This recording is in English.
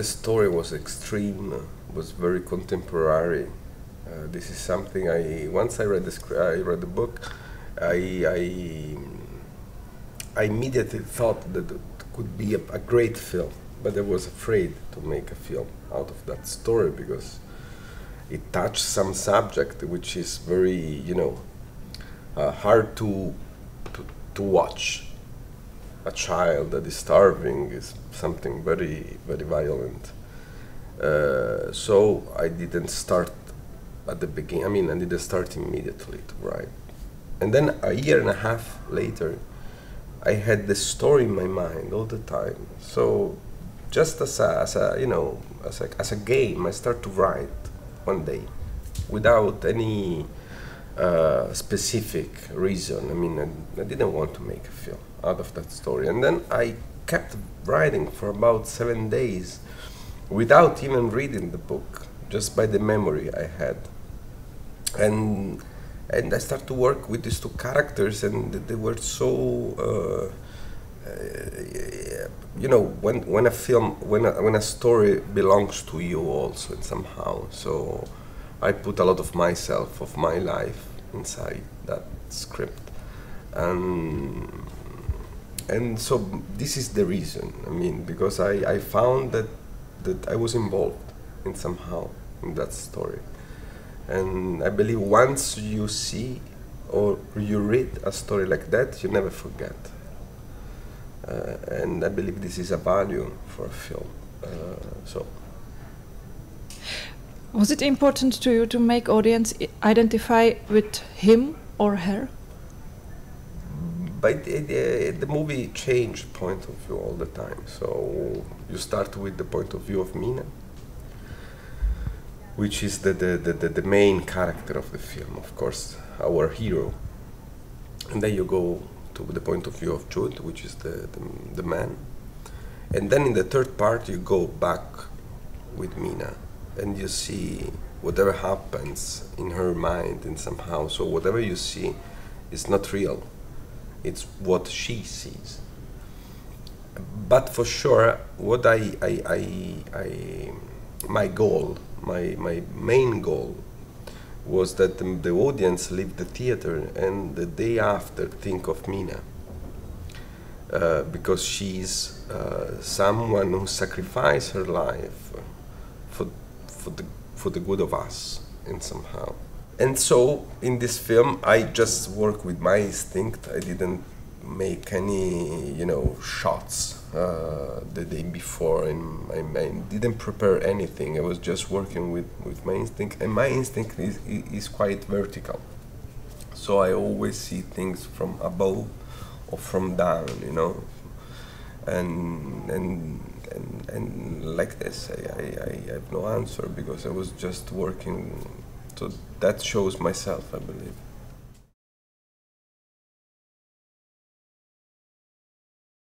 the story was extreme, was very contemporary. This is something once I read the book, I immediately thought that it could be a great film, but I was afraid to make a film out of that story because it touched some subject which is very, hard to watch. A child that is starving is something very, very violent. So I didn't start at the beginning. I mean, I didn't start immediately to write. And then a year and a half later, I had the story in my mind all the time. So just as a game, I started to write one day without any specific reason. I mean, I didn't want to make a film out of that story. And then I kept writing for about 7 days without even reading the book, just by the memory I had. And I started to work with these two characters, and they were so, when a story belongs to you also somehow. So I put a lot of myself, of my life inside that script. And so this is the reason, I mean, because I found that I was involved in somehow in that story. And I believe once you see or you read a story like that, you never forget. And I believe this is a value for a film. Was it important to you to make audience identify with him or her? But the movie changed point of view all the time. So you start with the point of view of Mina, which is the main character of the film, of course, our hero. And then you go to the point of view of Jude, which is the man. And then in the third part you go back with Mina and you see whatever happens in her mind and somehow. So whatever you see is not real. It's what she sees. But for sure, what my goal, my main goal, was that the audience leave the theater and the day after think of Mina, because she's someone who sacrificed her life for the good of us, and somehow. And so in this film, I just work with my instinct. I didn't make any, shots the day before, and I didn't prepare anything. I was just working with my instinct, and my instinct is quite vertical. So I always see things from above or from down, and like this, I have no answer because I was just working. So that shows myself, I believe.